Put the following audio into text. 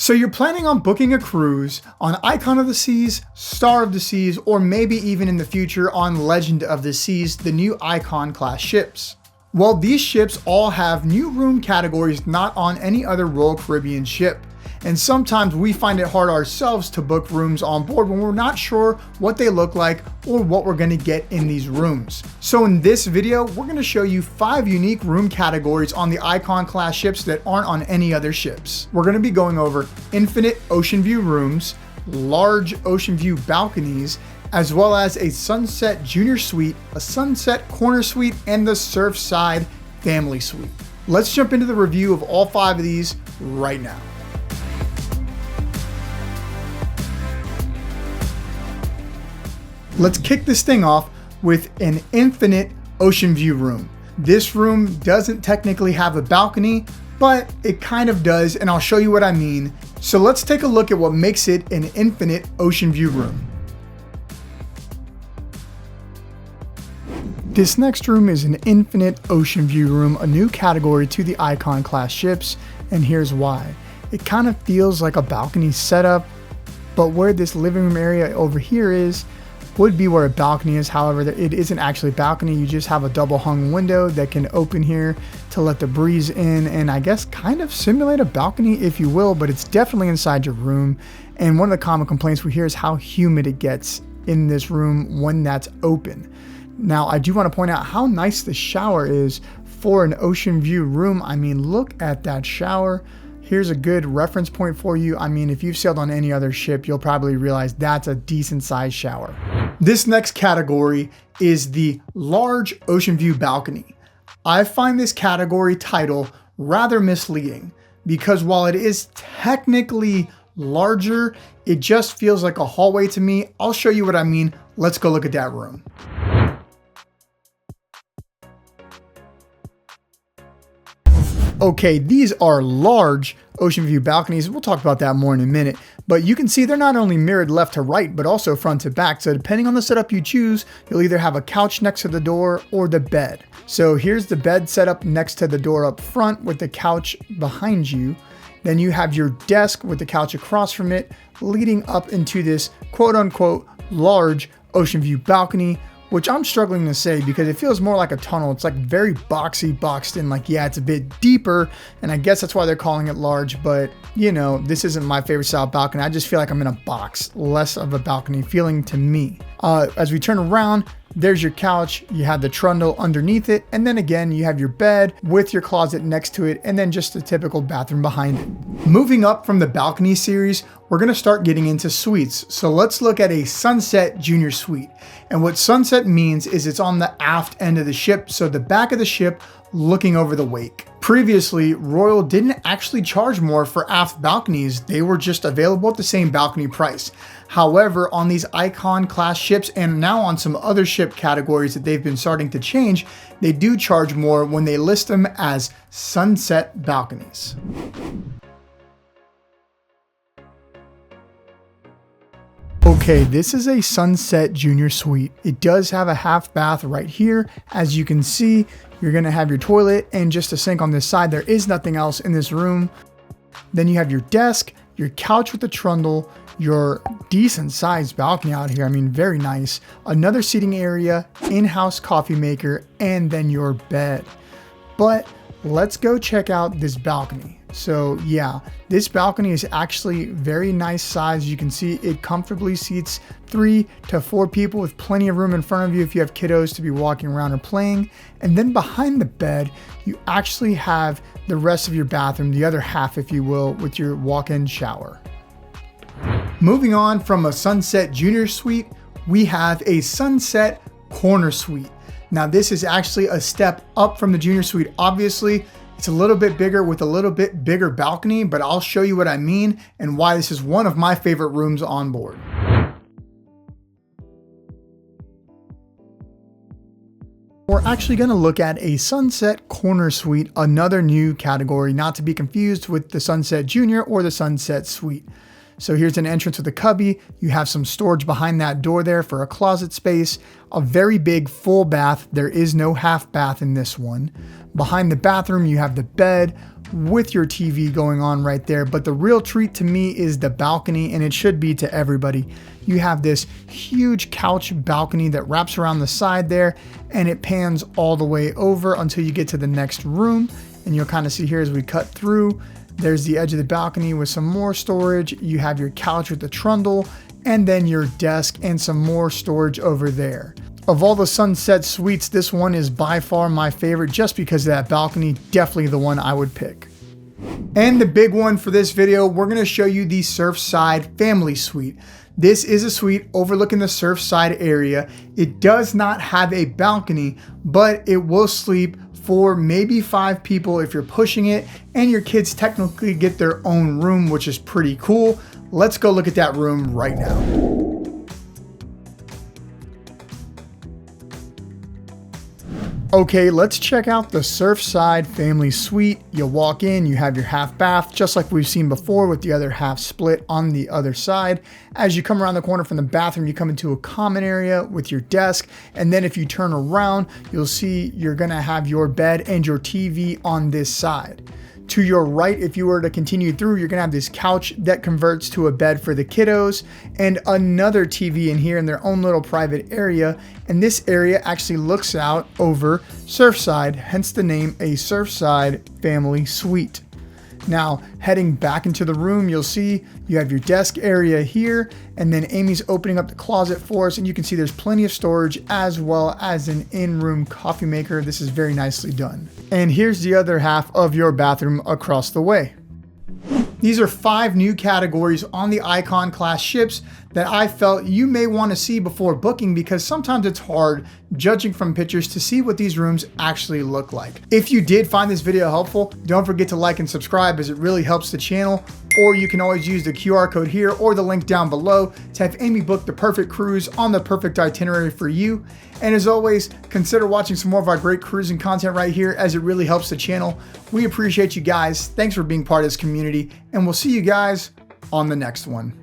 So you're planning on booking a cruise on Icon of the Seas, Star of the Seas, or maybe even in the future on Legend of the Seas, the new Icon class ships. Well, these ships all have new room categories not on any other Royal Caribbean ship. And sometimes we find it hard ourselves to book rooms on board when we're not sure what they look like or what we're going to get in these rooms. So in this video, we're going to show you 5 unique room categories on the Icon class ships that aren't on any other ships. We're going to be going over infinite Oceanview rooms, large Oceanview balconies, as well as a Sunset Junior Suite, a Sunset Corner Suite, and the Surfside Family Suite. Let's jump into the review of all 5 of these right now. Let's kick this thing off with an infinite Oceanview room. This room doesn't technically have a balcony, but it kind of does, and I'll show you what I mean. So let's take a look at what makes it an infinite Oceanview room. This next room is an infinite Oceanview room, a new category to the Icon class ships, and here's why. It kind of feels like a balcony setup, but where this living room area over here is, would be where a balcony is. However, it isn't actually a balcony. You just have a double hung window that can open here to let the breeze in, and I guess kind of simulate a balcony if you will, but it's definitely inside your room. And one of the common complaints we hear is how humid it gets in this room when that's open. Now, I do want to point out how nice the shower is for an Oceanview room. I mean, look at that shower. Here's a good reference point for you. I mean, if you've sailed on any other ship, you'll probably realize that's a decent sized shower. This next category is the large Oceanview balcony. I find this category title rather misleading because while it is technically larger, it just feels like a hallway to me. I'll show you what I mean. Let's go look at that room. Okay, these are large Oceanview balconies. We'll talk about that more in a minute, but you can see they're not only mirrored left to right, but also front to back. So depending on the setup you choose, you'll either have a couch next to the door or the bed. So here's the bed set up next to the door up front with the couch behind you. Then you have your desk with the couch across from it, leading up into this quote unquote large Oceanview balcony, which I'm struggling to say because it feels more like a tunnel. It's like very boxy, boxed in, like, yeah, it's a bit deeper, and I guess that's why they're calling it large, but you know, this isn't my favorite style balcony. I just feel like I'm in a box, less of a balcony feeling to me. As we turn around, there's your couch, you have the trundle underneath it, and then again, you have your bed with your closet next to it, and then just a typical bathroom behind it. Moving up from the balcony series, we're gonna start getting into suites. So let's look at a Sunset Junior Suite. And what Sunset means is it's on the aft end of the ship, so the back of the ship looking over the wake. Previously, Royal didn't actually charge more for aft balconies. They were just available at the same balcony price. However, on these Icon class ships and now on some other ship categories that they've been starting to change, they do charge more when they list them as Sunset balconies. Okay, this is a Sunset Junior Suite. It does have a half bath right here. As you can see, you're gonna have your toilet and just a sink on this side. There is nothing else in this room. Then you have your desk, your couch with the trundle, your decent sized balcony out here. I mean, very nice. Another seating area, in-house coffee maker, and then your bed. But let's go check out this balcony. So yeah, this balcony is actually very nice size. You can see it comfortably seats 3 to 4 people with plenty of room in front of you if you have kiddos to be walking around or playing. And then behind the bed, you actually have the rest of your bathroom, the other half, if you will, with your walk-in shower. Moving on from a Sunset Junior Suite, we have a Sunset Corner Suite. Now this is actually a step up from the Junior Suite. Obviously, it's a little bit bigger with a little bit bigger balcony, but I'll show you what I mean and why this is one of my favorite rooms on board. We're actually going to look at a Sunset Corner Suite, another new category, not to be confused with the Sunset Junior or the Sunset Suite. So here's an entrance with a cubby. You have some storage behind that door there for a closet space, a very big full bath. There is no half bath in this one. Behind the bathroom, you have the bed with your TV going on right there. But the real treat to me is the balcony, and it should be to everybody. You have this huge couch balcony that wraps around the side there, and it pans all the way over until you get to the next room. And you'll kind of see here as we cut through, there's the edge of the balcony with some more storage. You have your couch with the trundle, and then your desk and some more storage over there. Of all the Sunset suites, this one is by far my favorite just because of that balcony. Definitely the one I would pick. And the big one for this video, we're going to show you the Surfside Family Suite. This is a suite overlooking the Surfside area. It does not have a balcony, but it will sleep for maybe 5 people if you're pushing it, and your kids technically get their own room, which is pretty cool. Let's go look at that room right now. Okay, let's check out the Surfside Family Suite. You walk in, you have your half bath, just like we've seen before with the other half split on the other side. As you come around the corner from the bathroom, you come into a common area with your desk. And then if you turn around, you'll see you're gonna have your bed and your TV on this side. To your right, if you were to continue through, you're gonna have this couch that converts to a bed for the kiddos and another TV in here in their own little private area. And this area actually looks out over Surfside, hence the name a Surfside Family Suite. Now, heading back into the room, you'll see you have your desk area here, and then Amy's opening up the closet for us, and you can see there's plenty of storage as well as an in-room coffee maker. This is very nicely done. And here's the other half of your bathroom across the way. These are 5 new categories on the Icon class ships that I felt you may want to see before booking, because sometimes it's hard judging from pictures to see what these rooms actually look like. If you did find this video helpful, don't forget to like and subscribe as it really helps the channel. Or you can always use the QR code here or the link down below to have Amy book the perfect cruise on the perfect itinerary for you. And as always, consider watching some more of our great cruising content right here as it really helps the channel. We appreciate you guys. Thanks for being part of this community, and we'll see you guys on the next one.